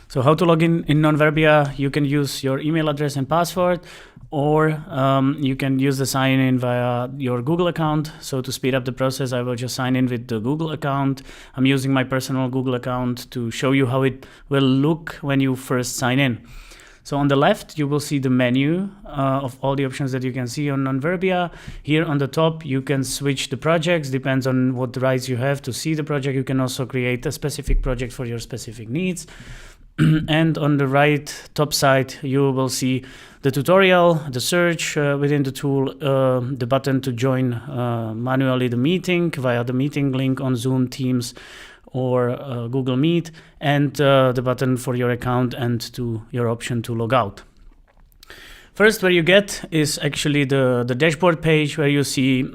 So how to log in Nonverbia? You can use your email address and password, or you can use the sign in via your Google account. So to speed up the process, I will just sign in with the Google account. I'm using my personal Google account to show you how it will look when you first sign in. So on the left, you will see the menu of all the options that you can see on Nonverbia. Here on the top, you can switch the projects, depends on what rights you have to see the project. You can also create a specific project for your specific needs. And on the right top side, you will see the tutorial, the search within the tool, the button to join manually the meeting via the meeting link on Zoom, Teams, or Google Meet, and the button for your account and to your option to log out. First, where you get is actually the dashboard page where you see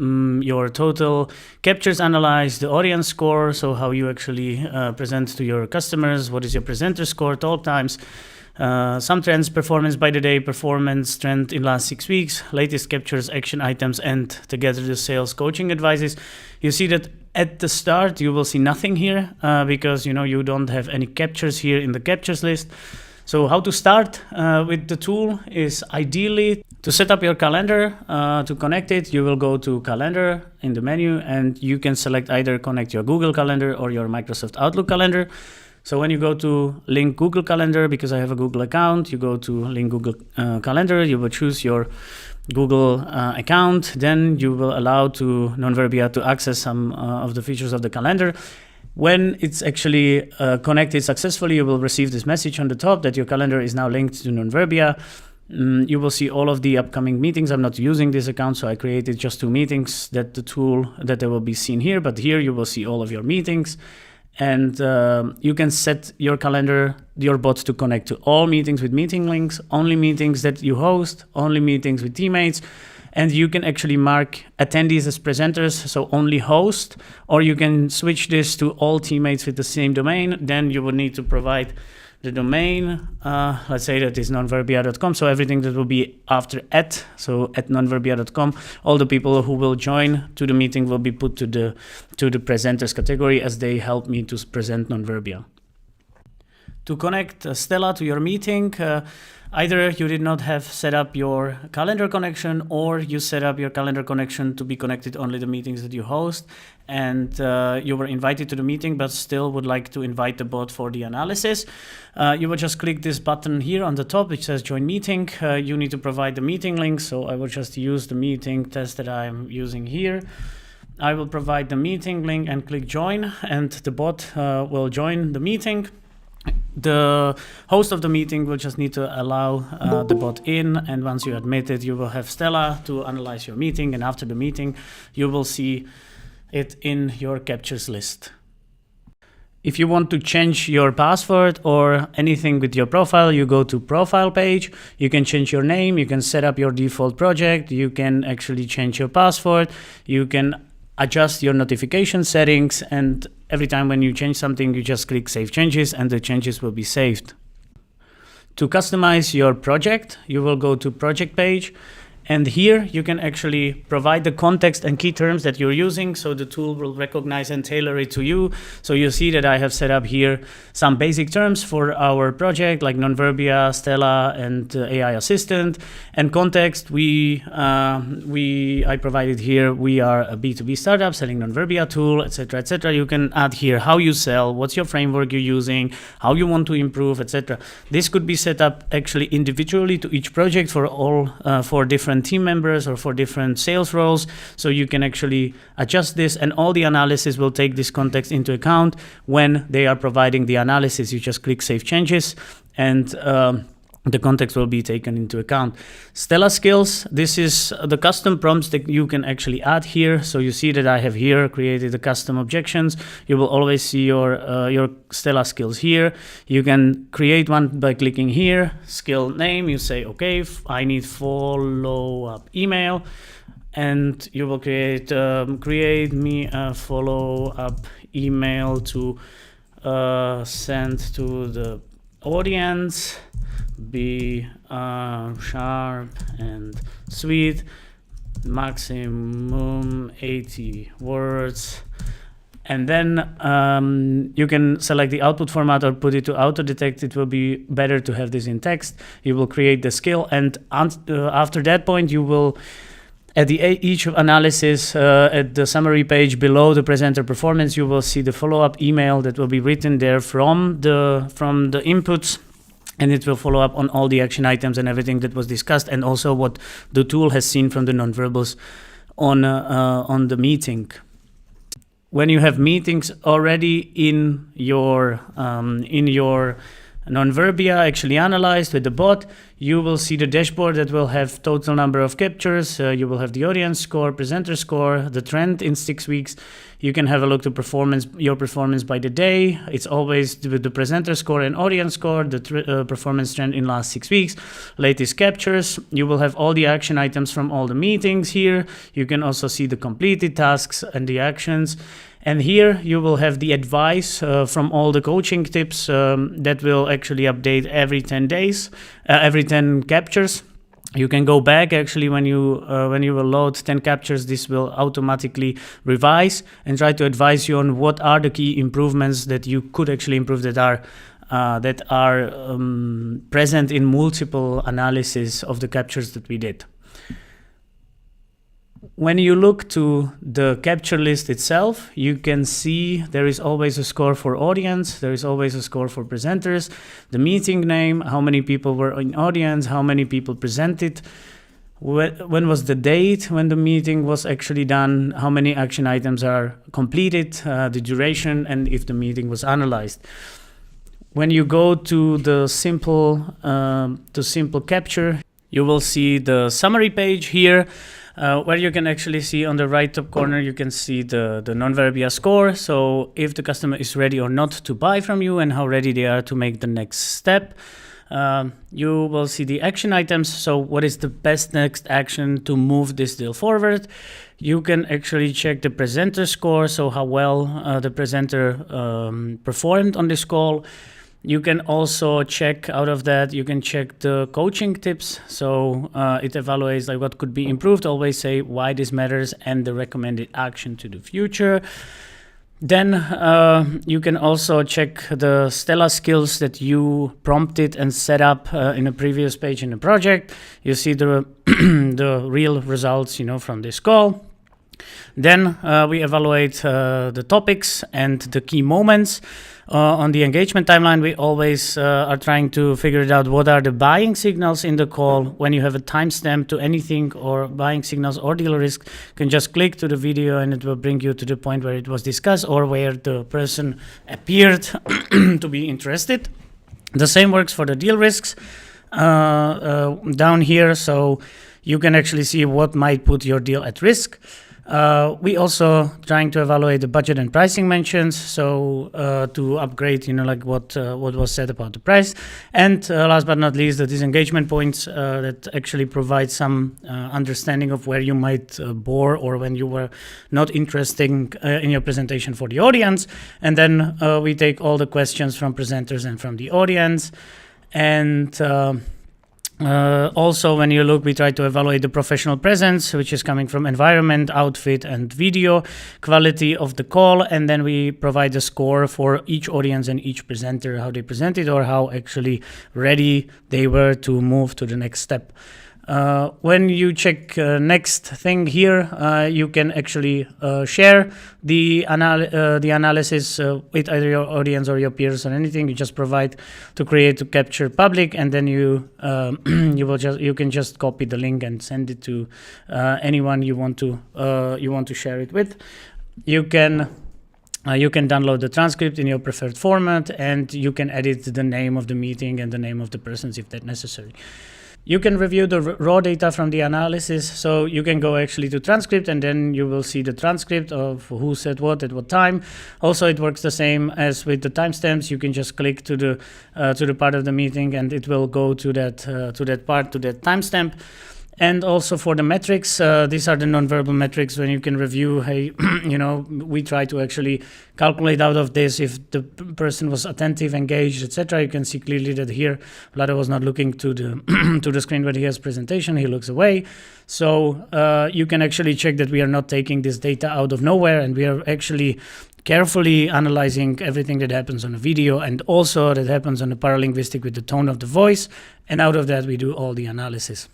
your total captures analyzed, the audience score, so how you actually present to your customers, what is your presenter score, talk times, some trends, performance by the day, performance trend in last 6 weeks, latest captures, action items, and together the sales coaching advices. You see that at the start you will see nothing here because you don't have any captures here in the captures list. So how to start with the tool is ideally to set up your calendar. To connect it, you will go to calendar in the menu, and you can select either connect your Google Calendar or your Microsoft Outlook calendar. So when you go to link Google Calendar, because I have a Google account, you go to link Google Calendar, you will choose your Google account, then you will allow to Nonverbia to access some of the features of the calendar. When it's actually connected successfully, you will receive this message on the top that your calendar is now linked to Nonverbia. You will see all of the upcoming meetings. I'm not using this account, so I created just 2 meetings that they will be seen here, but here you will see all of your meetings. And you can set your calendar, your bot, to connect to all meetings with meeting links, only meetings that you host, only meetings with teammates. And you can actually mark attendees as presenters, so only host, or you can switch this to all teammates with the same domain. Then you will need to provide the domain. Let's say that is nonverbia.com. So everything that will be after so at nonverbia.com, all the people who will join to the meeting will be put to the presenters category, as they help me to present Nonverbia. To connect Stella to your meeting, either you did not have set up your calendar connection, or you set up your calendar connection to be connected only the meetings that you host, and you were invited to the meeting but still would like to invite the bot for the analysis. You will just click this button here on the top which says join meeting. You need to provide the meeting link, so I will just use the meeting test that I'm using here. I will provide the meeting link and click join, and the bot will join the meeting. The host of the meeting will just need to allow the bot in, and once you admit it, you will have Stella to analyze your meeting, and after the meeting you will see it in your captures list. If you want to change your password or anything with your profile, you go to profile page. You can change your name, you can set up your default project, you can actually change your password, you can adjust your notification settings, and every time when you change something, you just click Save Changes and the changes will be saved. To customize your project, you will go to Project page, and here you can actually provide the context and key terms that you're using, so the tool will recognize and tailor it to you. So you see that I have set up here some basic terms for our project, like Nonverbia, Stella, and AI Assistant. And context, I provided here, we are a B2B startup selling Nonverbia tool, etc., etc. You can add here how you sell, what's your framework you're using, how you want to improve, etc. This could be set up actually individually to each project for all for different team members or for different sales roles, so you can actually adjust this, and all the analysis will take this context into account when they are providing the analysis. You just click Save Changes, and the context will be taken into account. Stella skills, this is the custom prompts that you can actually add here. So you see that I have here created the custom objections. You will always see your Stella skills here. You can create one by clicking here, skill name, you say, okay, I need follow-up email, and you will create me a follow-up email to send to the audience. Be sharp and sweet, maximum 80 words, And then you can select the output format or put it to auto detect. It will be better to have this in text. You will create the skill, and after that point, you will, at the each analysis, at the summary page below the presenter performance, you will see the follow-up email that will be written there from the inputs, and it will follow up on all the action items and everything that was discussed, and also what the tool has seen from the nonverbals on the meeting. When you have meetings already in your Nonverbia actually analyzed with the bot, you will see the dashboard that will have total number of captures. You will have the audience score, presenter score, the trend in 6 weeks. You can have a look to your performance by the day. It's always with the presenter score and audience score, the performance trend in last 6 weeks, latest captures. You will have all the action items from all the meetings here. You can also see the completed tasks and the actions. And here you will have the advice from all the coaching tips that will actually update every 10 days, every 10 captures. You can go back actually when you will load 10 captures. This will automatically revise and try to advise you on what are the key improvements that you could actually improve that are present in multiple analysis of the captures that we did. When you look to the capture list itself, you can see there is always a score for audience, there is always a score for presenters, the meeting name, how many people were in audience, how many people presented, when was the date when the meeting was actually done, how many action items are completed, the duration, and if the meeting was analyzed. When you go to the simple capture, you will see the summary page here, where you can actually see on the right top corner, you can see the Nonverbia score. So if the customer is ready or not to buy from you and how ready they are to make the next step. You will see the action items. So what is the best next action to move this deal forward? You can actually check the presenter score. So how well the presenter performed on this call. You can also check out of that, you can check the coaching tips. So it evaluates like what could be improved, always say why this matters and the recommended action to the future. Then you can also check the Stella skills that you prompted and set up in a previous page in the project. You see the real results, from this call. Then we evaluate the topics and the key moments. On the engagement timeline, we always are trying to figure it out what are the buying signals in the call. When you have a timestamp to anything or buying signals or deal risk, you can just click to the video and it will bring you to the point where it was discussed or where the person appeared to be interested. The same works for the deal risks down here, so you can actually see what might put your deal at risk. We also trying to evaluate the budget and pricing mentions, so to upgrade, what was said about the price. And last but not least, the disengagement points that actually provide some understanding of where you might bore or when you were not interesting in your presentation for the audience. And then we take all the questions from presenters and from the audience. And also, when you look, we try to evaluate the professional presence, which is coming from environment, outfit, and video quality of the call. And then we provide a score for each audience and each presenter, how they presented or how actually ready they were to move to the next step. When you check next thing here, you can actually share the analysis with either your audience or your peers or anything. You just provide to capture public, and then you can just copy the link and send it to anyone you want to share it with. You can download the transcript in your preferred format, and you can edit the name of the meeting and the name of the persons if that's necessary. You can review the raw data from the analysis, so you can go actually to transcript and then you will see the transcript of who said what at what time. Also, it works the same as with the timestamps. You can just click to the part of the meeting and it will go to that timestamp. And also for the metrics, these are the nonverbal metrics when you can review, hey, we try to actually calculate out of this if the person was attentive, engaged, etc. You can see clearly that here, Vlado was not looking to the to the screen when he has presentation, he looks away. So you can actually check that we are not taking this data out of nowhere and we are actually carefully analyzing everything that happens on the video and also that happens on the paralinguistic with the tone of the voice. And out of that, we do all the analysis.